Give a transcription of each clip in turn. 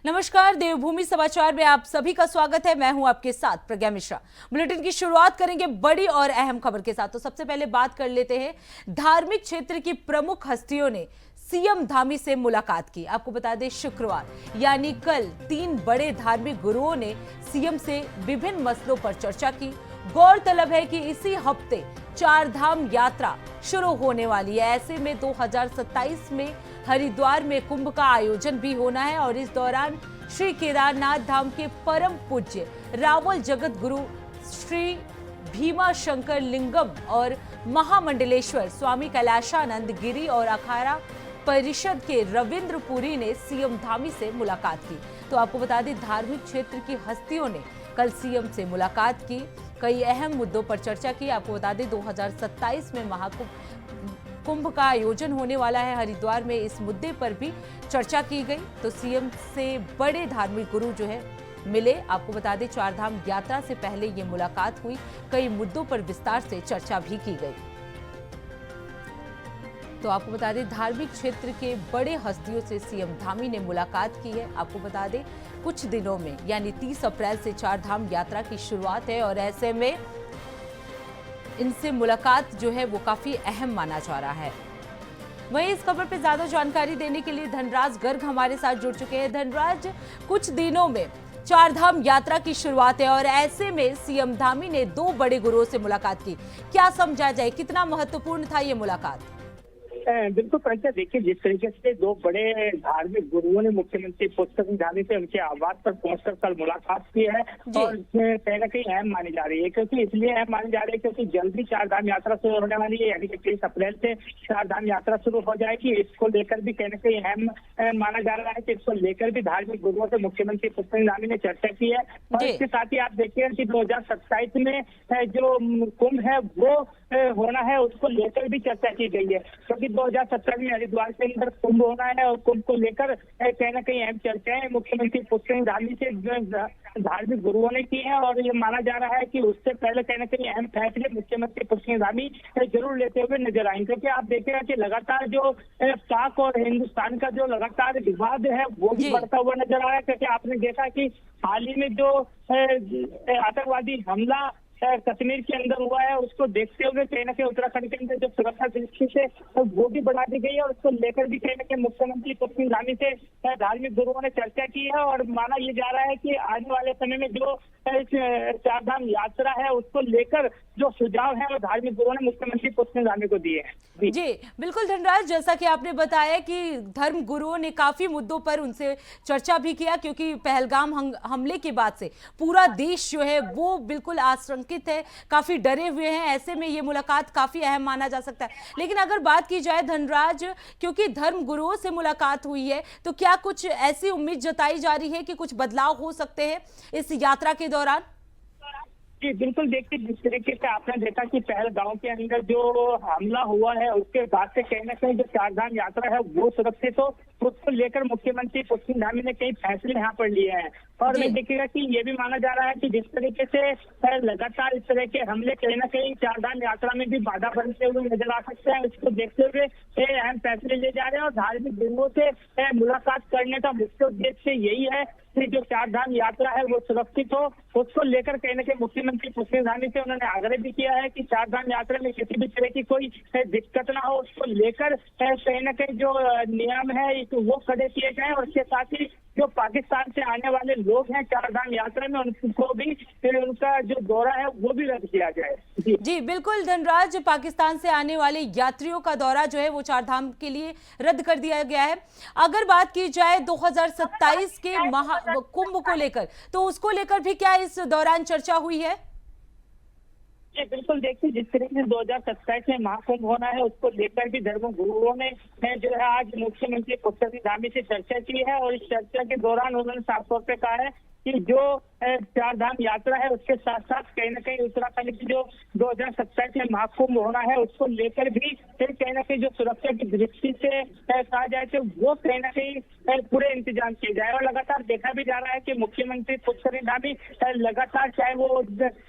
नमस्कार, देवभूमि समाचार में आप सभी का स्वागत है। मैं हूं आपके साथ प्रज्ञा मिश्रा। बुलेटिन की शुरुआत करेंगे बड़ी और अहम खबर के साथ। तो सबसे पहले बात कर लेते हैं, धार्मिक क्षेत्र की प्रमुख हस्तियों ने सीएम धामी से मुलाकात की। आपको बता दें, शुक्रवार यानी कल 3 बड़े धार्मिक गुरुओं ने सीएम से विभिन्न मसलों पर चर्चा की। गौरतलब है कि इसी हफ्ते 4 धाम यात्रा शुरू होने वाली है। ऐसे में 2027 में हरिद्वार में कुंभ का आयोजन भी होना है और इस दौरान श्री केदारनाथ धाम के परम पूज्य रावल जगत गुरु श्री भीमा शंकर लिंगम और महामंडलेश्वर स्वामी कैलाशानंद गिरी और अखाड़ा परिषद के रविंद्र पुरी ने सीएम धामी से मुलाकात की। तो आपको बता दें, धार्मिक क्षेत्र की हस्तियों ने कल सीएम से मुलाकात की, कई अहम मुद्दों पर चर्चा की। आपको बता दें, 2027 में महाकुंभ का आयोजन होने वाला है हरिद्वार में, इस मुद्दे पर भी चर्चा की गई। तो सीएम से बड़े धार्मिक गुरु जो है मिले। आपको बता दें, 4 धाम यात्रा से पहले ये मुलाकात हुई, कई मुद्दों पर विस्तार से चर्चा भी की गई। तो आपको बता दें, धार्मिक क्षेत्र के बड़े हस्तियों से सीएम धामी ने मुलाकात की है। आपको बता दें, कुछ दिनों में यानी 30 अप्रैल से 4 धाम यात्रा की शुरुआत है और ऐसे में इनसे मुलाकात जो है वो काफी अहम माना जा रहा है। वहीं इस खबर पे ज्यादा जानकारी देने के लिए धनराज गर्ग हमारे साथ जुड़ चुके हैं। धनराज, कुछ दिनों में 4 धाम यात्रा की शुरुआत है और ऐसे में सीएम धामी ने 2 बड़े गुरुओं से मुलाकात की। क्या समझा जाए, कितना महत्वपूर्ण था ये मुलाकात? बिल्कुल प्रज्ञा, देखिए जिस तरीके से 2 बड़े धार्मिक गुरुओं ने मुख्यमंत्री पुष्कर धामी से उनके आवास पर पहुंचकर कल मुलाकात की है और इसमें कहीं ना कहीं अहम मानी जा रही है। क्योंकि इसलिए अहम मानी जा रही है क्योंकि जल्दी 4 धाम यात्रा शुरू होने वाली है, यानी कि 30 अप्रैल से 4 धाम यात्रा शुरू हो जाएगी। इसको लेकर भी कहीं ना कहीं अहम माना जा रहा है कि इसको लेकर भी धार्मिक गुरुओं से मुख्यमंत्री पुष्कर धामी ने चर्चा की है। और इसके साथ ही आप देखिए कि 2027 में जो कुंभ है वो होना है, उसको लेकर भी चर्चा की गई है। क्योंकि 2017 में हरिद्वार के अंदर कुंभ होना है और कुंभ को लेकर कहीं ना कहीं अहम चर्चाएं मुख्यमंत्री पुष्कर धामी से धार्मिक गुरुओं ने की है और ये माना जा रहा है कि उससे पहले कहीं ना कहीं अहम फैसले मुख्यमंत्री पुष्कर धामी जरूर लेते हुए नजर आएंगे। क्योंकि आप देखेंगे कि लगातार जो पाक और हिंदुस्तान का जो लगातार विवाद है वो भी बढ़ता हुआ नजर आ रहा है। क्योंकि आपने देखा कि हाल ही में जो आतंकवादी हमला कश्मीर के अंदर हुआ है, उसको देखते हुए कहीं ना कहीं उत्तराखंड के अंदर जो सुरक्षा दृष्टि से वो भी बढ़ा दी गई है और उसको लेकर भी कहीं ना कहीं मुख्यमंत्री पुष्कर धामी से धार्मिक गुरुओं ने चर्चा की है। और माना ये जा रहा है कि आने वाले समय में जो 4 धाम यात्रा है उसको लेकर जो सुझाव है वो धार्मिक गुरुओं ने मुख्यमंत्री पुष्कर धामी को दिए हैं। जी बिल्कुल धनराज, जैसा कि आपने बताया कि धर्म गुरुओं ने काफी मुद्दों पर उनसे चर्चा भी किया, क्योंकि पहलगाम हमले के बाद से पूरा देश जो है वो बिल्कुल आशंकित है, काफी डरे हुए हैं। ऐसे में ये मुलाकात काफी अहम माना जा सकता है। लेकिन अगर बात की जाए धनराज, क्योंकि धर्म गुरुओं से मुलाकात हुई है, तो क्या कुछ ऐसी उम्मीद जताई जा रही है कि कुछ बदलाव हो सकते हैं इस यात्रा के दौरान? जी बिल्कुल, देखिए जिस तरीके से आपने देखा कि पहलगांव के अंदर जो हमला हुआ है उसके बाद से कहीं ना कहीं जो 4 धाम यात्रा है वो सुरक्षित हो, उसको लेकर मुख्यमंत्री पुष्कर धामी ने कई फैसले यहाँ पर लिए हैं। और मैं देखिएगा कि ये भी माना जा रहा है कि जिस तरीके से लगातार इस तरह के हमले कहीं ना कहीं 4 धाम यात्रा में भी बाधा बनते हुए नजर आ सकते हैं, इसको देखते हुए अहम फैसले लिए जा रहे हैं। और धार्मिक गुरुओं से मुलाकात करने का मुख्य उद्देश्य यही है कि जो 4 धाम यात्रा है वो सुरक्षित हो, उसको लेकर कहीं ना कहीं मुख्यमंत्री पुष्कर धामी से उन्होंने आग्रह भी किया है कि 4 धाम यात्रा में किसी भी तरह की कोई दिक्कत ना हो, उसको लेकर कहीं ना कहीं जो नियम है वो कड़े किए जाए। और इसके साथ ही जो पाकिस्तान से आने वाले लोग हैं 4 धाम यात्रा में, उनको भी उनका जो दौरा है वो भी रद्द किया जाए। जी बिल्कुल धनराज, पाकिस्तान से आने वाले यात्रियों का दौरा जो है वो 4 धाम के लिए रद्द कर दिया गया है। अगर बात की जाए 2027 के कुंभ को लेकर, तो उसको लेकर भी क्या इस दौरान चर्चा हुई है? जी बिल्कुल, देखिए जिस तरीके से 2027 में महाकुंभ होना है उसको लेकर भी धर्म गुरुओं ने जो है आज मुख्यमंत्री पुष्कर धामी से चर्चा की है। और इस चर्चा के दौरान उन्होंने साफ तौर पे कहा है कि जो चार धाम यात्रा है उसके साथ साथ कहीं ना कहीं उत्तराखंड की जो 2027 में महाकुंभ होना है उसको लेकर भी कहीं ना कहीं जो सुरक्षा की दृष्टि से कहा जाए तो वो कहीं ना कहीं पूरे इंतजाम किए जाए। और लगातार देखा भी जा रहा है कि मुख्यमंत्री पुष्कर धामी लगातार चाहे वो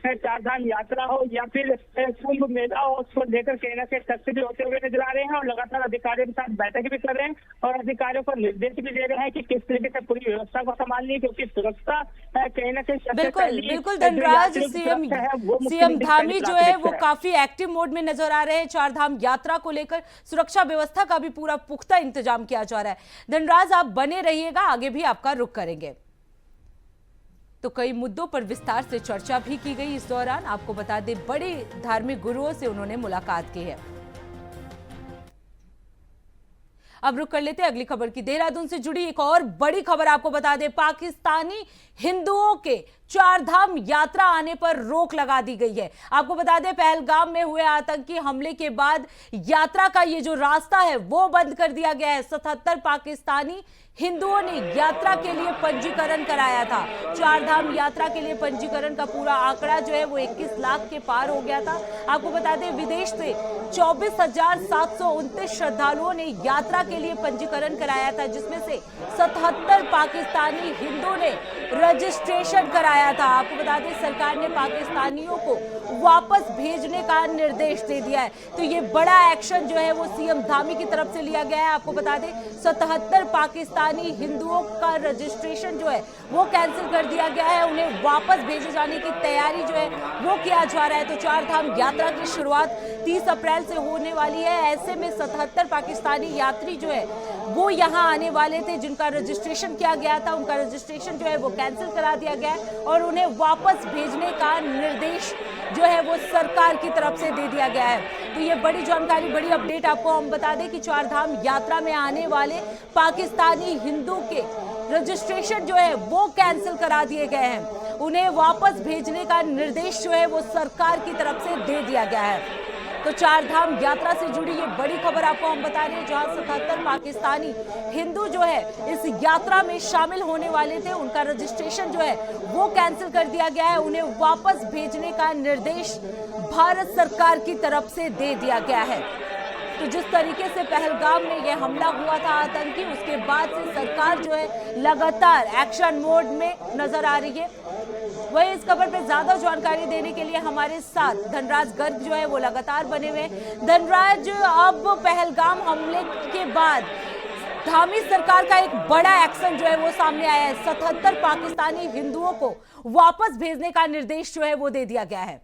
चार धाम यात्रा हो या फिर कुंभ मेला हो उसको लेकर कहीं ना कहीं सक्रिय होते हुए नजर आ रहे हैं और लगातार अधिकारियों के साथ बैठक भी कर रहे हैं और अधिकारियों को निर्देश भी दे रहे हैं कि किस तरीके से पूरी व्यवस्था को संभालनी है, क्योंकि सुरक्षा कहीं ना कहीं बिल्कुल धनराज, सीएम धामी जो है वो काफी एक्टिव मोड में नजर आ रहे हैं। चार धाम यात्रा को लेकर सुरक्षा व्यवस्था का भी पूरा पुख्ता इंतजाम किया जा रहा है। धनराज, आप बने रहिएगा, आगे भी आपका रुख करेंगे। तो कई मुद्दों पर विस्तार से चर्चा भी की गई इस दौरान। आपको बता दें, बड़े धार्मिक गुरुओं से उन्होंने मुलाकात की है। अब रुक कर लेते हैं अगली खबर की। देहरादून से जुड़ी एक और बड़ी खबर आपको बता दें, पाकिस्तानी हिंदुओं के चार धाम यात्रा आने पर रोक लगा दी गई है। आपको बता दें, पहलगाम में हुए आतंकी हमले के बाद यात्रा का ये जो रास्ता है वो बंद कर दिया गया है। 77 पाकिस्तानी हिंदुओं ने यात्रा के लिए पंजीकरण कराया था। चार धाम यात्रा के लिए पंजीकरण का पूरा आंकड़ा जो है वो 21 लाख के पार हो गया था। आपको बता दें, विदेश से 24,729 श्रद्धालुओं ने यात्रा के लिए पंजीकरण कराया था, जिसमें से 77 पाकिस्तानी हिंदुओं ने रजिस्ट्रेशन कराया था। आपको बता दें, सरकार ने पाकिस्तानियों को वापस भेजने का निर्देश दे दिया है। तो ये बड़ा एक्शन जो है वो सीएम धामी की तरफ से लिया गया है। आपको बता दें, 77 पाकिस्तानी हिंदुओं का रजिस्ट्रेशन जो है वो कैंसिल कर दिया गया है। उन्हें वापस भेजे जाने की तैयारी जो है वो किया जा रहा है। तो चार धाम यात्रा की शुरुआत 30 अप्रैल से होने वाली है। ऐसे में 77 पाकिस्तानी यात्री जो है वो यहाँ आने वाले थे, जिनका रजिस्ट्रेशन किया गया था, उनका रजिस्ट्रेशन जो है वो कैंसिल करा दिया गया है और उन्हें वापस भेजने का निर्देश जो है वो सरकार की तरफ से दे दिया गया है। तो ये बड़ी जानकारी, बड़ी अपडेट आपको हम बता दें कि चार धाम यात्रा में आने वाले पाकिस्तानी हिंदू के रजिस्ट्रेशन जो है वो कैंसिल करा दिए गए हैं। उन्हें वापस भेजने का निर्देश जो है वो सरकार की तरफ से दे दिया गया है। तो चार धाम यात्रा से जुड़ी ये बड़ी खबर आपको हम बता रहे हैं, जहां 77 पाकिस्तानी हिंदू जो है इस यात्रा में शामिल होने वाले थे, उनका रजिस्ट्रेशन जो है वो कैंसिल कर दिया गया है। उन्हें वापस भेजने का निर्देश भारत सरकार की तरफ से दे दिया गया है। तो जिस तरीके से पहलगाम में यह हमला हुआ था आतंकी, उसके बाद से सरकार जो है लगातार एक्शन मोड में नजर आ रही है। वही इस खबर पे ज्यादा जानकारी देने के लिए हमारे साथ धनराज गर्ग जो है वो लगातार बने हुए। धनराज, अब पहलगाम हमले के बाद धामी सरकार का एक बड़ा एक्शन जो है वो सामने आया है। 77 पाकिस्तानी हिंदुओं को वापस भेजने का निर्देश जो है वो दे दिया गया है।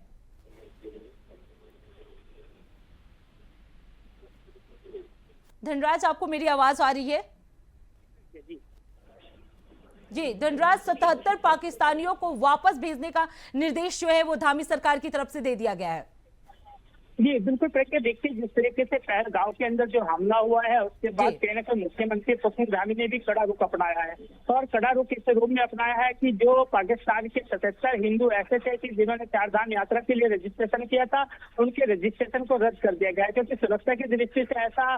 धनराज, आपको मेरी आवाज आ रही है? जी धनराज, 77 पाकिस्तानियों को वापस भेजने का निर्देश जो है वो धामी सरकार की तरफ से दे दिया गया है। जी बिल्कुल प्रज्ञा, देखिए जिस तरीके से पहलगांव के अंदर जो हमला हुआ है उसके बाद कहीं ना कहीं मुख्यमंत्री पुष्कर धामी ने भी कड़ा रुख अपनाया है और कड़ा रुख इस रूप में अपनाया है कि जो पाकिस्तान के 77 हिंदू ऐसे थे कि जिन्होंने चार धाम यात्रा के लिए रजिस्ट्रेशन किया था, उनके रजिस्ट्रेशन को रद्द कर दिया गया है, क्योंकि सुरक्षा की दृष्टि से ऐसा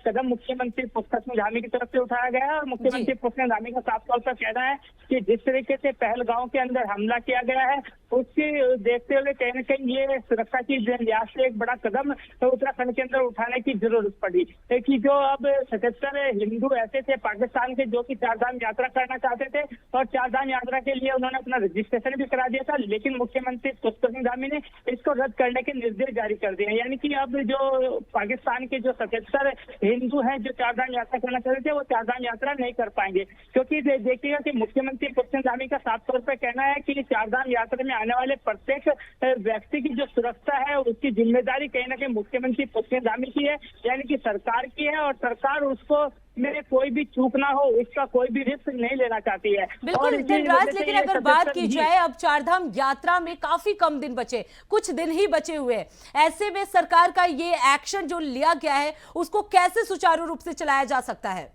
कदम मुख्यमंत्री पुष्कर धामी की तरफ से उठाया गया है। और मुख्यमंत्री पुष्कर धामी का साफ तौर पर कहना है कि जिस तरीके से पहलगांव के अंदर हमला किया गया है उसके देखते हुए कहीं ना कहीं ये सुरक्षा की लिहाज से एक बड़ा कदम उत्तराखंड के अंदर उठाने की जरूरत पड़ी कि जो अब 77 हिंदू ऐसे थे पाकिस्तान के जो कि चार धाम यात्रा करना चाहते थे और चार धाम यात्रा के लिए उन्होंने अपना रजिस्ट्रेशन भी करा दिया था, लेकिन मुख्यमंत्री पुष्कर धामी ने इसको रद्द करने के निर्देश जारी कर दिए। यानी कि अब जो पाकिस्तान के जो 77 हिंदू हैं जो चार धाम यात्रा करना चाहते थे वो चार धाम यात्रा नहीं कर पाएंगे, क्योंकि देखिएगा कि मुख्यमंत्री पुष्कर धामी का साफ तौर पर कहना है कि चार धाम यात्रा में आने वाले प्रत्येक व्यक्ति की जो सुरक्षा है उसकी जिम्मेदारी कहीं ना कहीं मुख्यमंत्री पुष्कर धामी की है, यानी कि सरकार की है और सरकार उसको में कोई भी चूक ना हो उसका कोई भी रिस्क नहीं लेना चाहती है। बिल्कुल धनराज, लेकिन अगर बात की जाए अब चारधाम यात्रा में काफी कम दिन बचे, कुछ दिन ही बचे हुए हैं, ऐसे में सरकार का ये एक्शन जो लिया गया है उसको कैसे सुचारू रूप से चलाया जा सकता है?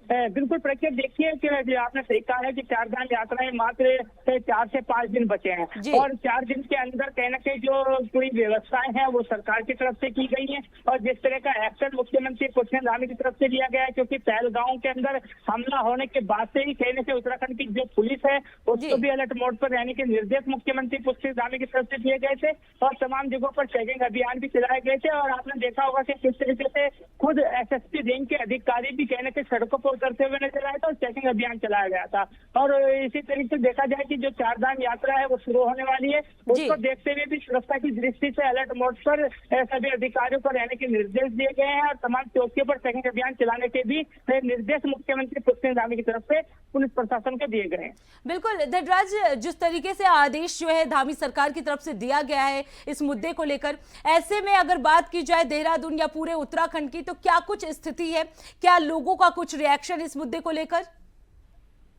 बिल्कुल प्रज्ञा, देखिए कि जो आपने सही कहा है कि चार धाम यात्राएं मात्र 4 से 5 दिन बचे हैं और 4 दिन के अंदर कहीं ना कहीं जो पूरी व्यवस्थाएं हैं वो सरकार की तरफ से की गई हैं और जिस तरह का एक्शन मुख्यमंत्री पुष्कर धामी की तरफ से लिया गया है, क्योंकि पहलगांव के अंदर हमला होने के बाद से ही कहीं ना कहीं उत्तराखंड की जो पुलिस है उसको भी अलर्ट मोड पर रहने के निर्देश मुख्यमंत्री पुष्कर धामी की तरफ से दिए गए थे और तमाम जगहों पर चेकिंग अभियान भी चलाए गए थे। और आपने देखा होगा कि किस तरीके से खुद एसएसपी रेंज के अधिकारी भी कहीं ना कहीं सड़कों पर उतरते हुए नजर आए थे और चेकिंग अभियान चलाया गया था। और इसी तरीके से देखा जाए कि जो चार धाम यात्रा है वो शुरू होने वाली है, उसको देखते हुए भी सुरक्षा की दृष्टि से अलर्ट मोड पर सभी अधिकारियों को रहने के निर्देश दिए गए हैं और तमाम चौकियों पर चेकिंग अभियान चलाने के भी निर्देश मुख्यमंत्री पुष्कर धामी की तरफ से पुलिस प्रशासन को दिए गए हैं। बिल्कुल धनराज, जिस तरीके से आदेश जो है धामी सरकार की तरफ से दिया गया है इस मुद्दे को लेकर, ऐसे में अगर बात की जाए देहरादून या पूरे उत्तराखंड की, तो क्या कुछ स्थिति है, क्या लोगों का कुछ रिएक्शन इस मुद्दे को लेकर?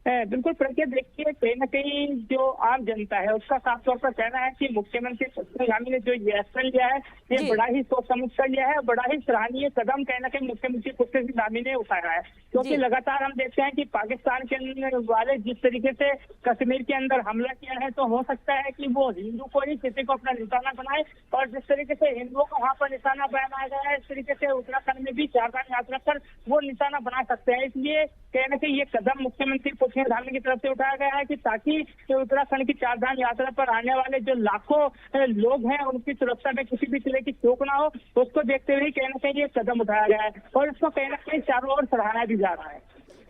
बिल्कुल प्रज्ञा, देखिए कहीं ना कहीं जो आम जनता है उसका साफ तौर पर कहना है कि मुख्यमंत्री पुष्कर धामी ने जो ये एक्शन लिया है ये बड़ा ही सोच समझ कर लिया है, बड़ा ही सराहनीय कदम कहीं ना कहीं मुख्यमंत्री पुष्कर धामी ने उठाया है। क्योंकि लगातार हम देखते हैं कि पाकिस्तान के अंदर वाले जिस तरीके से कश्मीर के अंदर हमला किया है, तो हो सकता है कि वो हिंदू को ही किसी को अपना निशाना बनाए और जिस तरीके से हिंदुओं को वहाँ पर निशाना बनाया गया है, इस तरीके से उत्तराखंड में भी चार धाम यात्रा पर वो निशाना बना सकते हैं। इसलिए कहीं ना कहीं ये कदम मुख्यमंत्री पुष्कर धामी की तरफ से उठाया गया है कि ताकि उत्तराखंड की चार धाम यात्रा पर आने वाले जो लाखों लोग हैं उनकी सुरक्षा में किसी भी तरह की चूक ना हो, उसको देखते हुए कहीं ना कहीं ये कदम उठाया गया है और इसको कहीं ना कहीं चारों ओर सराहा भी जा रहा है।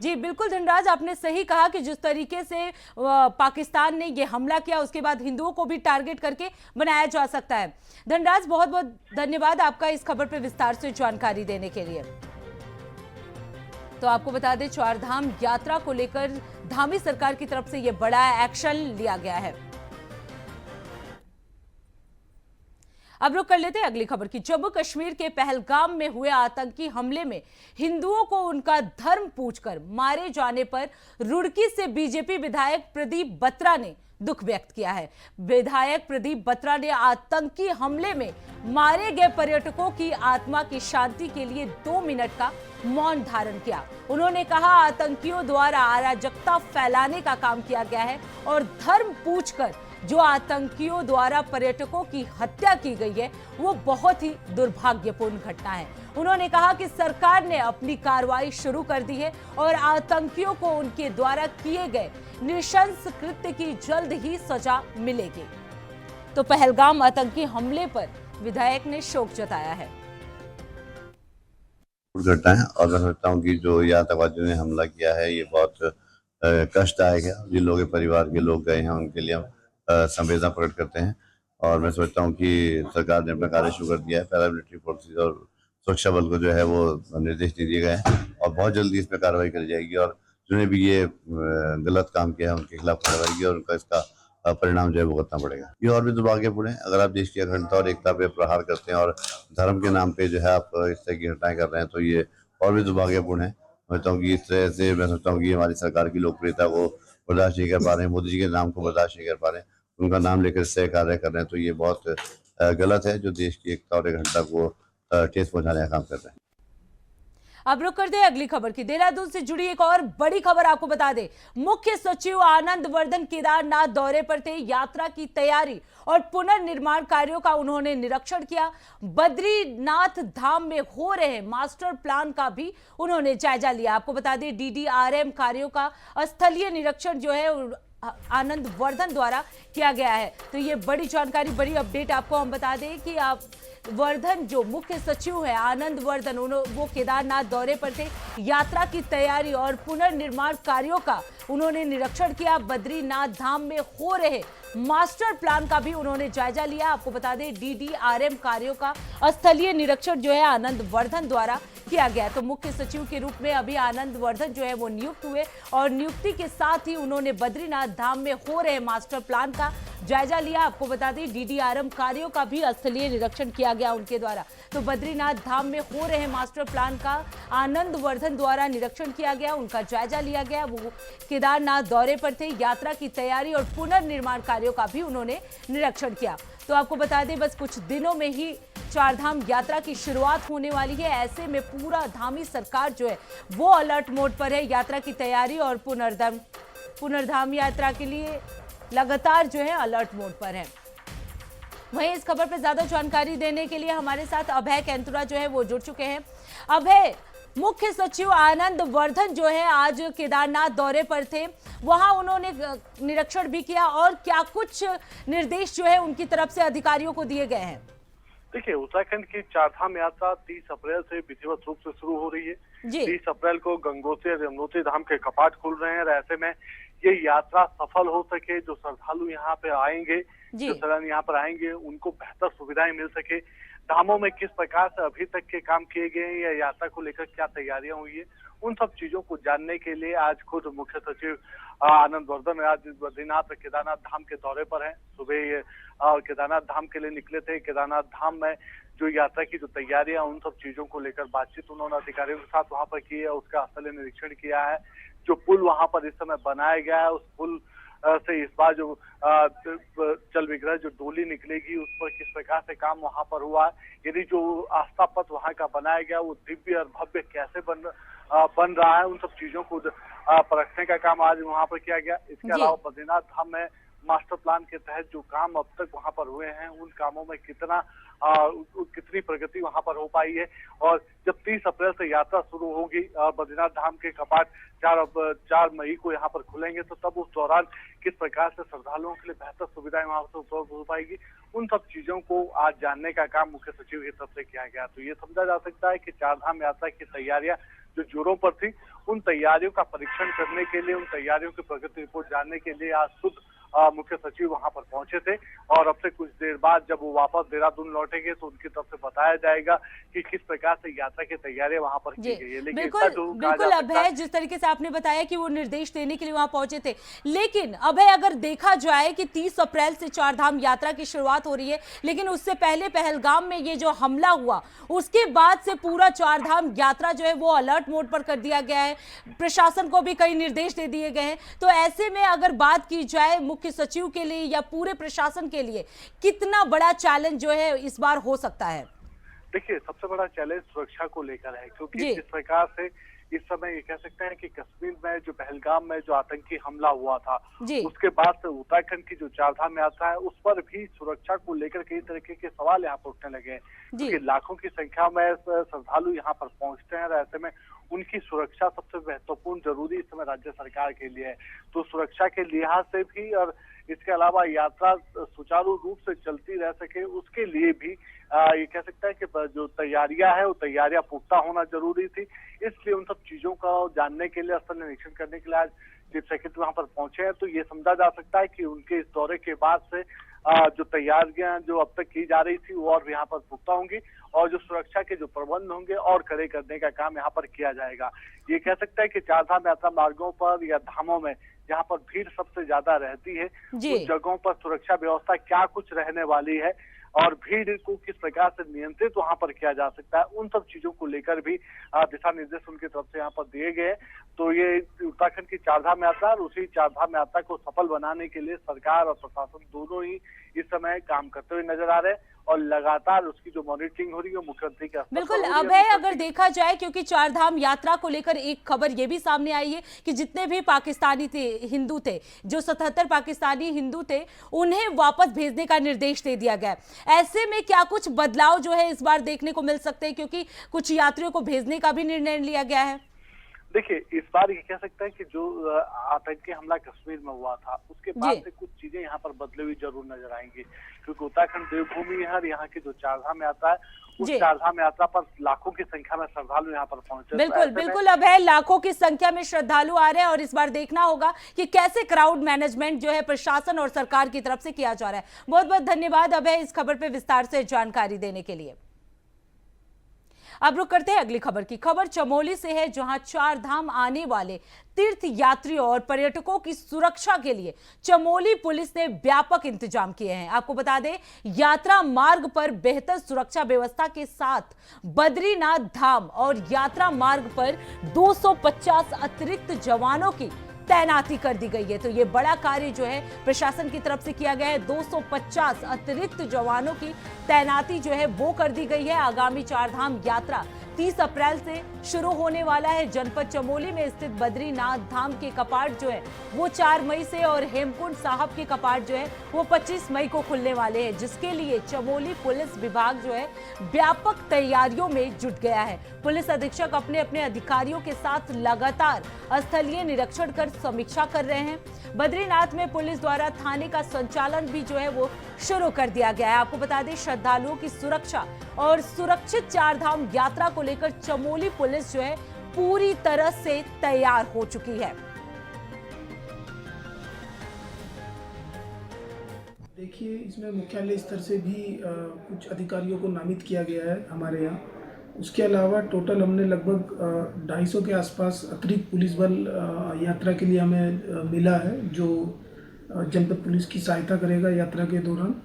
जी बिल्कुल धनराज, आपने सही कहा कि जिस तरीके से पाकिस्तान ने ये हमला किया उसके बाद हिंदुओं को भी टारगेट करके बनाया जा सकता है। धनराज, बहुत बहुत धन्यवाद आपका इस खबर पर विस्तार से जानकारी देने के लिए। तो आपको बता दें, चार धाम यात्रा को लेकर धामी सरकार की तरफ से यह बड़ा एक्शन लिया गया है। अब रुक कर लेते हैं अगली खबर की। जम्मू कश्मीर के पहलगाम में हुए आतंकी हमले में हिंदुओं को उनका धर्म पूछकर मारे जाने पर रुड़की से बीजेपी विधायक प्रदीप बत्रा ने दुख व्यक्त किया है। विधायक प्रदीप बत्रा ने आतंकी हमले में मारे गए पर्यटकों की आत्मा की शांति के लिए 2 मिनट का मौन धारण किया। उन्होंने कहा, आतंकियों द्वारा अराजकता फैलाने का काम किया गया है और धर्म पूछकर जो आतंकियों द्वारा पर्यटकों की हत्या की गई है वो बहुत ही दुर्भाग्यपूर्ण घटना है। उन्होंने कहा कि सरकार ने अपनी कार्रवाई शुरू कर दी है और आतंकियों को उनके द्वारा किए गए नृशंस कृत्य की जल्द ही सजा मिलेगी। तो पहलगाम आतंकी हमले पर विधायक ने शोक जताया है। घटना है और मैं समझता हूँ कि जो ये आतंकवादियों ने हमला किया है ये बहुत कष्टदायक है। जिन लोगों के परिवार के लोग गए हैं उनके लिए हम संवेदना प्रकट करते हैं और मैं समझता हूँ कि सरकार ने अपना कार्य शुरू कर दिया है। पैरामिलिट्री फोर्सेज और सुरक्षा बल को जो है वो निर्देश दे दिए गए हैं और बहुत जल्दी इस पर कार्रवाई करी जाएगी और जिन्होंने भी ये गलत काम किया है उनके खिलाफ कार्रवाई की और उनका इसका परिणाम जो है भुगतना पड़ेगा। ये और भी दुर्भाग्यपूर्ण है। अगर आप देश की अखंडता और एकता पे प्रहार करते हैं और धर्म के नाम पे जो है आप इस तरह की घटनाएं कर रहे हैं तो ये और भी दुर्भाग्यपूर्ण है। मैं समझता हूँ कि इस तरह से मैं समझता हूँ कि हमारी सरकार की लोकप्रियता को बर्दाश्त नहीं कर पा रहे हैं, मोदी जी के नाम को बर्दाश्त नहीं कर पा रहे हैं, उनका नाम लेकर इस तरह कार्य कर रहे हैं तो ये बहुत गलत है जो देश की एकता और अखंडता को ठेस पहुंचाने का काम कर रहे हैं। अब रुक करते हैं अगली खबर की। देहरादून से जुड़ी एक और बड़ी खबर आपको बता दें, मुख्य सचिव आनंद वर्धन केदारनाथ दौरे पर थे। यात्रा की तैयारी और पुनर्निर्माण कार्यों का उन्होंने निरीक्षण किया। बद्रीनाथ धाम में हो रहे मास्टर प्लान का भी उन्होंने जायजा लिया। आपको बता दें, डीडीआरएम कार्यों का स्थलीय निरीक्षण जो है आनंद वर्धन द्वारा किया गया है। तो ये बड़ी जानकारी, बड़ी अपडेट आपको हम बता दें कि आप वर्धन जो मुख्य सचिव है आनंद वर्धन वो केदारनाथ दौरे पर थे। यात्रा की तैयारी और पुनर्निर्माण कार्यों का उन्होंने निरीक्षण किया। बद्रीनाथ धाम में हो रहे मास्टर प्लान का भी उन्होंने जायजा लिया। आपको बता दें, डीडीआरएम कार्यों का स्थलीय निरीक्षण जो है आनंद वर्धन द्वारा किया गया। तो मुख्य सचिव के रूप में अभी आनंद वर्धन जो है वो नियुक्त हुए और नियुक्ति के साथ ही उन्होंने बद्रीनाथ धाम में हो रहे मास्टर प्लान का जायजा लिया। आपको बता दें, डीडीआरएम कार्यों का भी स्थलीय निरीक्षण किया गया उनके द्वारा। तो बद्रीनाथ धाम में हो रहे मास्टर प्लान का आनंद वर्धन द्वारा निरीक्षण किया गया, उनका जायजा लिया गया। वो केदारनाथ दौरे पर थे। यात्रा की तैयारी और पुनर्निर्माण कार्यों का भी उन्होंने निरीक्षण किया। तो आपको बता दें बस कुछ दिनों में ही चारधाम यात्रा की शुरुआत होने वाली है। ऐसे में पूरा धामी सरकार जो है वो अलर्ट मोड पर है। यात्रा की तैयारी और पुनर्धाम यात्रा के लिए लगातार जो है अलर्ट मोड पर है। वहीं इस खबर पर ज्यादा जानकारी देने के लिए हमारे साथ अभय कैंतुरा जो है वो जुड़ चुके हैं। अभय, मुख्य सचिव आनंद वर्धन जो है आज केदारनाथ दौरे पर थे, वहां उन्होंने निरीक्षण भी किया और क्या कुछ निर्देश जो है उनकी तरफ से अधिकारियों को दिए गए हैं? देखिए, उत्तराखंड की चारधाम यात्रा 30 अप्रैल से विधिवत रूप से शुरू हो रही है। 30 अप्रैल को गंगोत्री और यमुनोत्री धाम के कपाट खुल रहे हैं और ऐसे में ये यात्रा सफल हो सके, जो श्रद्धालु यहाँ पे आएंगे, जो सैलानी यहाँ पर आएंगे, उनको बेहतर सुविधाएं मिल सके। धामों में किस प्रकार से अभी तक के काम किए गए हैं या यात्रा को लेकर क्या तैयारियां हुई है, उन सब चीजों को जानने के लिए आज खुद मुख्य सचिव आनंद वर्धन आज बद्रीनाथ केदारनाथ धाम के दौरे पर हैं। सुबह केदारनाथ धाम के लिए निकले थे। केदारनाथ धाम में जो यात्रा की जो तैयारियां, उन सब चीजों को लेकर बातचीत उन्होंने अधिकारियों के साथ वहां पर की है, उसका स्थलीय निरीक्षण किया है। जो पुल वहां पर इस समय बनाया गया है, उस पुल से इस बार जो जल विग्रह जो डोली निकलेगी उस पर किस प्रकार से काम वहां पर हुआ है, यदि जो आस्था पथ वहां का बनाया गया वो दिव्य और भव्य कैसे बन रहा है, उन सब चीजों को परखने का काम आज वहां पर किया गया। इसके अलावा बद्रीनाथ धाम में मास्टर प्लान के तहत जो काम अब तक वहां पर हुए हैं, उन कामों में कितनी प्रगति वहां पर हो पाई है। और जब 30 अप्रैल से यात्रा शुरू होगी, बद्रीनाथ धाम के कपाट 4 मई को यहाँ पर खुलेंगे, तो तब उस दौरान किस प्रकार से श्रद्धालुओं के लिए बेहतर सुविधाएं वहां से उपलब्ध हो पाएगी, उन सब चीजों को आज जानने का काम मुख्य सचिव की तरफ से किया गया। तो ये समझा जा सकता है कि चारधाम यात्रा की तैयारियां जो जोरों पर थी, उन तैयारियों का परीक्षण करने के लिए, उन तैयारियों की प्रगति रिपोर्ट जानने के लिए आज खुद मुख्य सचिव वहां पर पहुंचे थे। और अब से कुछ देर बाद जब वो वापस देहरादून लौटेंगे तो उनकी तरफ से बताया जाएगा कि किस प्रकार से यात्रा की तैयारियां वहां पर की गई है। लेकिन बिल्कुल अभय, जिस तरीके से आपने बताया कि वो निर्देश देने के लिए वहां पहुंचे थे, लेकिन अभय अगर देखा जाए कि 30 अप्रैल से चारधाम यात्रा की शुरुआत हो रही है, लेकिन उससे पहले पहलगाम में ये जो हमला हुआ, उसके बाद से पूरा चारधाम यात्रा जो है वो अलर्ट मोड पर कर दिया गया है। प्रशासन को भी कई निर्देश दे दिए गए हैं। तो ऐसे में अगर बात की जाए मुख्य सचिव के लिए या पूरे प्रशासन के लिए, कितना बड़ा चैलेंज जो है इस बार हो सकता है? देखिए, सबसे बड़ा चैलेंज सुरक्षा को लेकर है, क्योंकि जिस प्रकार से इस समय ये कह सकते हैं कि कश्मीर में जो पहलगाम में जो आतंकी हमला हुआ था, उसके बाद से उत्तराखंड की जो चारधाम यात्रा है उस पर भी सुरक्षा को लेकर कई तरीके के सवाल यहाँ पर उठने लगे हैं, क्योंकि लाखों की संख्या में श्रद्धालु यहाँ पर पहुंचते हैं। ऐसे में उनकी सुरक्षा सबसे महत्वपूर्ण जरूरी इस समय राज्य सरकार के लिए है। तो सुरक्षा के लिहाज से भी और इसके अलावा यात्रा सुचारू रूप से चलती रह सके, उसके लिए भी ये कह सकता है कि जो तैयारियां है वो तैयारियां पुख्ता होना जरूरी थी। इसलिए उन सब चीजों का जानने के लिए, स्थल निरीक्षण करने के लिए आज चीफ सेक्रेटरी वहां पर पहुंचे हैं। तो ये समझा जा सकता है कि उनके इस दौरे के बाद से जो तैयारियां जो अब तक की जा रही थी वो और यहाँ पर पुख्ता होंगी और जो सुरक्षा के जो प्रबंध होंगे और कड़े करने का काम यहाँ पर किया जाएगा। ये कह सकता है कि चारधाम यात्रा मार्गों पर या धामों में जहाँ पर भीड़ सबसे ज्यादा रहती है, उस जगहों पर सुरक्षा व्यवस्था क्या कुछ रहने वाली है और भीड़ को किस प्रकार से नियंत्रित वहां पर किया जा सकता है, उन सब चीजों को लेकर भी दिशा निर्देश उनकी तरफ से यहाँ पर दिए गए। तो ये उत्तराखंड की चारधाम यात्रा और उसी चारधाम यात्रा को सफल बनाने के लिए सरकार और प्रशासन दोनों ही इस समय काम करते हुए नजर आ रहे हैं और लगातार उसकी जो मॉनिटरिंग हो रही है मुख्यमंत्री के बिल्कुल अभय, अगर देखा जाए क्योंकि चारधाम यात्रा को लेकर एक खबर ये भी सामने आई है कि जितने भी पाकिस्तानी थे, हिंदू थे, जो 77 पाकिस्तानी हिंदू थे, उन्हें वापस भेजने का निर्देश दे दिया गया। ऐसे में क्या कुछ बदलाव जो है इस बार देखने को मिल सकते हैं, क्योंकि कुछ यात्रियों को भेजने का भी निर्णय लिया गया है? देखिए, इस बार ये कह सकता है कि जो आतंकी हमला कश्मीर में हुआ था उसके बाद से कुछ चीजें यहाँ पर बदले हुई जरूर नजर आएंगी, क्योंकि उत्तराखंड देवभूमि है और यहाँ की जो चारधाम यात्रा है उस चारधाम यात्रा पर लाखों की संख्या में श्रद्धालु यहाँ पर पहुंचे। बिल्कुल अभय, लाखों की संख्या में श्रद्धालु आ रहे हैं और इस बार देखना होगा कि कैसे क्राउड मैनेजमेंट जो है प्रशासन और सरकार की तरफ से किया जा रहा है। बहुत बहुत धन्यवाद अभय इस खबर पे विस्तार से जानकारी देने के लिए। अब रुक करते हैं अगली खबर की। खबर चमोली से है, जहां चार धाम आने वाले तीर्थ यात्रियों और पर्यटकों की सुरक्षा के लिए चमोली पुलिस ने व्यापक इंतजाम किए हैं। आपको बता दें, यात्रा मार्ग पर बेहतर सुरक्षा व्यवस्था के साथ बद्रीनाथ धाम और यात्रा मार्ग पर 250 अतिरिक्त जवानों की तैनाती कर दी गई है। तो ये बड़ा कार्य जो है प्रशासन की तरफ से किया गया है। 250 अतिरिक्त जवानों की तैनाती जो है वो कर दी गई है। आगामी चारधाम यात्रा 30 अप्रैल से शुरू होने वाला है। जनपद चमोली में स्थित बद्रीनाथ धाम के कपाट जो है वो 4 मई से और हेमकुंड साहब के कपाट जो है वो 25 मई को खुलने वाले हैं, जिसके लिए चमोली पुलिस विभाग जो है व्यापक तैयारियों में जुट गया है। पुलिस अधीक्षक अपने अपने अधिकारियों के साथ लगातार स्थलीय निरीक्षण कर समीक्षा कर रहे हैं। बद्रीनाथ में पुलिस द्वारा थाने का संचालन भी जो है वो शुरू कर दिया गया है। आपको बता दें, श्रद्धालुओं की सुरक्षा और सुरक्षित चारधाम यात्रा को लेकर चमोली पुलिस जो है पूरी तरह से तैयार हो चुकी है। देखिए, इसमें मुख्यालय स्तर से भी कुछ अधिकारियों को नामित किया गया है हमारे यहाँ। उसके अलावा टोटल हमने लगभग 250 के आसपास अतिरिक्त पुलिस बल यात्रा के लिए हमें मिला है, जो जनपद पुलिस की सहायता करेगा यात्रा के दौरान,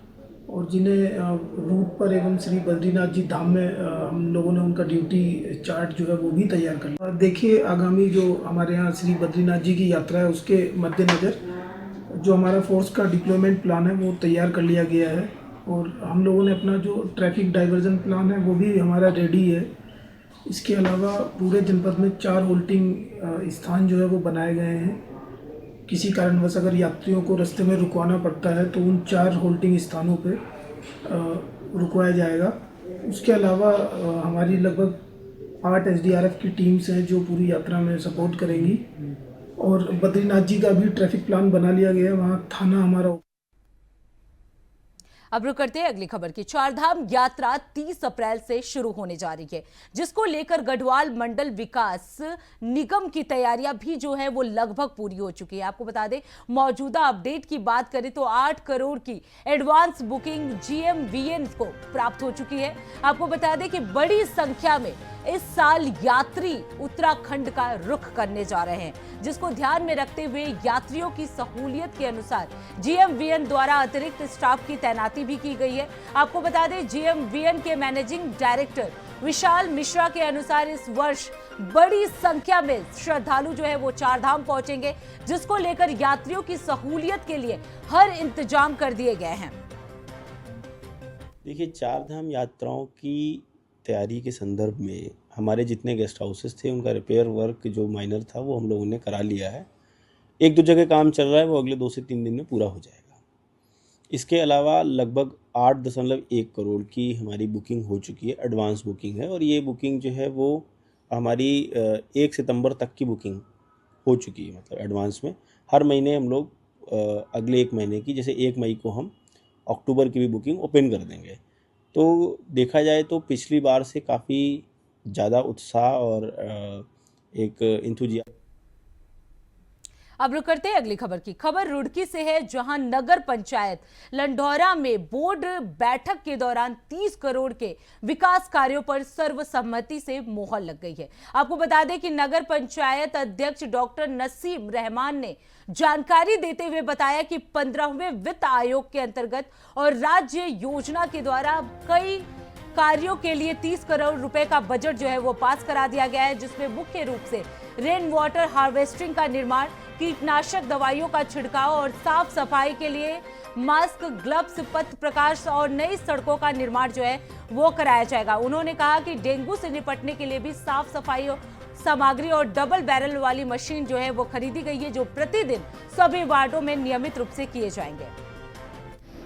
और जिन्हें रूट पर एवं श्री बद्रीनाथ जी धाम में हम लोगों ने उनका ड्यूटी चार्ट जो है वो भी तैयार कर लिया। देखिए, आगामी जो हमारे यहाँ श्री बद्रीनाथ जी की यात्रा है उसके मद्देनज़र जो हमारा फोर्स का डिप्लॉयमेंट प्लान है वो तैयार कर लिया गया है, और हम लोगों ने अपना जो ट्रैफिक डाइवर्जन प्लान है वो भी हमारा रेडी है। इसके अलावा पूरे जनपद में 4 होल्डिंग स्थान जो है वो बनाए गए हैं। किसी कारणवश अगर यात्रियों को रास्ते में रुकवाना पड़ता है तो उन 4 होल्डिंग स्थानों पे रुकवाया जाएगा। उसके अलावा हमारी लगभग 8 SDRF की टीम्स हैं जो पूरी यात्रा में सपोर्ट करेंगी, और बद्रीनाथ जी का भी ट्रैफिक प्लान बना लिया गया है। वहाँ थाना हमारा। अब रुक करते हैं अगली खबर की। चारधाम यात्रा 30 अप्रैल से शुरू होने जा रही है, जिसको लेकर गढ़वाल मंडल विकास निगम की तैयारियां भी जो है वो लगभग पूरी हो चुकी है। आपको बता दें, मौजूदा अपडेट की बात करें तो 8 करोड़ की एडवांस बुकिंग GMVN को प्राप्त हो चुकी है। आपको बता दें कि बड़ी संख्या में इस साल यात्री उत्तराखंड का रुख करने जा रहे हैं, जिसको ध्यान में रखते हुए यात्रियों की सहूलियत के अनुसार GMVN द्वारा अतिरिक्त स्टाफ की तैनाती भी की गई है। आपको बता दें, GMVN के मैनेजिंग डायरेक्टर विशाल मिश्रा के अनुसार इस वर्ष बड़ी संख्या में श्रद्धालु जो है वो चारधाम पहुंचेंगे, जिसको लेकर यात्रियों की सहूलियत के लिए हर इंतजाम कर दिए गए हैं। देखिए, चारधाम यात्राओं की तैयारी के संदर्भ में हमारे जितने गेस्ट हाउसेस थे उनका रिपेयर वर्क जो माइनर था वो हम लोगों ने करा लिया है। 1-2 जगह काम चल रहा है, वो अगले 2 से 3 दिन में पूरा हो जाएगा। इसके अलावा लगभग 8.1 करोड़ की हमारी बुकिंग हो चुकी है, एडवांस बुकिंग है, और ये बुकिंग जो है वो हमारी 1 सितंबर तक की बुकिंग हो चुकी है। मतलब एडवांस में हर महीने हम लोग अगले 1 महीने की, जैसे 1 मई को हम अक्टूबर की भी बुकिंग ओपन कर देंगे। तो देखा जाए तो पिछली बार से काफ़ी ज़्यादा उत्साह और एक इंथुजिया। अब रुक करते हैं अगली खबर की। खबर रुड़की से है, जहां नगर पंचायत लंढौरा में बोर्ड बैठक के दौरान 30 करोड़ के विकास कार्यों पर सर्वसम्मति से मोहर लग गई है। आपको बता दें कि नगर पंचायत अध्यक्ष डॉक्टर नसीम रहमान ने जानकारी देते हुए बताया कि 15वें वित्त आयोग के अंतर्गत और राज्य योजना के द्वारा कई कार्यों के लिए 30 करोड़ रुपए का बजट जो है वो पास करा दिया गया है, जिसमें मुख्य रूप से रेन वाटर हार्वेस्टिंग का निर्माण, कीटनाशक दवाइयों का छिड़काव और साफ सफाई के लिए मास्क, ग्लव्स, पथ प्रकाश और नई सड़कों का निर्माण जो है वो कराया जाएगा। उन्होंने कहा कि डेंगू से निपटने के लिए भी साफ सफाई सामग्री और डबल बैरल वाली मशीन जो है वो खरीदी गई है, जो प्रतिदिन सभी वार्डों में नियमित रूप से किए जाएंगे।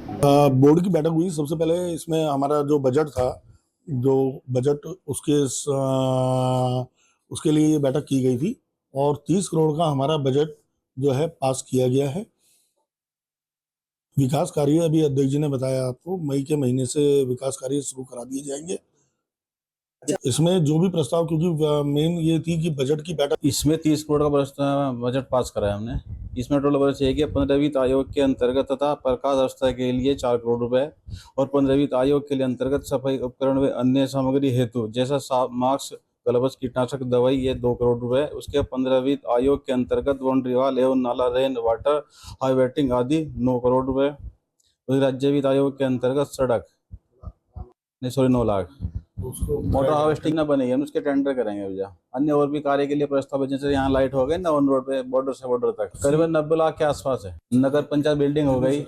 बोर्ड की बैठक हुई। सबसे पहले इसमें हमारा जो बजट था, जो बजट उसके लिए ये बैठक की गई थी, और 30 करोड़ का हमारा बजट जो है पास किया गया है। विकास कार्य अभी अध्यक्ष जी ने बताया आपको, मई के महीने से विकास कार्य शुरू करा दिए जाएंगे। इसमें जो भी प्रस्ताव, क्योंकि मेन ये थी कि बजट की बैठक, इसमें 30 करोड़ का बजट पास कराया हमने। इसमें टोटल बजट चाहिए कि 15वीं वित्त आयोग के अंतर्गत तथा प्रकाश व्यवस्था के लिए 4 करोड़ रुपए, और 15वीं वित्त आयोग के लिए अंतर्गत सफाई उपकरण व अन्य सामग्री हेतु जैसा मास्क, ग्लव्स, कीटनाशक दवाई, ये 2 करोड़ रुपए। उसके 15वीं वित्त आयोग के अंतर्गत बाउंड्री वॉल एवं नाला, रेन वाटर हार्वेस्टिंग आदि 9 करोड़ रुपए। राज्य वित्त आयोग के अंतर्गत सड़क 9 लाख। तो उसको मोटर हार्वेस्टिंग ना बनेगी, हम उसके टेंडर करेंगे भैया। अन्य और भी कार्य के लिए प्रस्ताव है, जैसे यहाँ लाइट हो गई ना ऑन रोड पे, बॉर्डर से बॉर्डर तक करीबन 90 लाख के आसपास है। नगर पंचायत बिल्डिंग हो गई।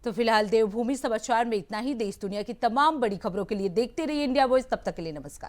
तो फिलहाल देवभूमि समाचार में इतना ही। देश दुनिया की तमाम बड़ी खबरों के लिए देखते रहिए इंडिया वॉइस। तब तक के लिए नमस्कार।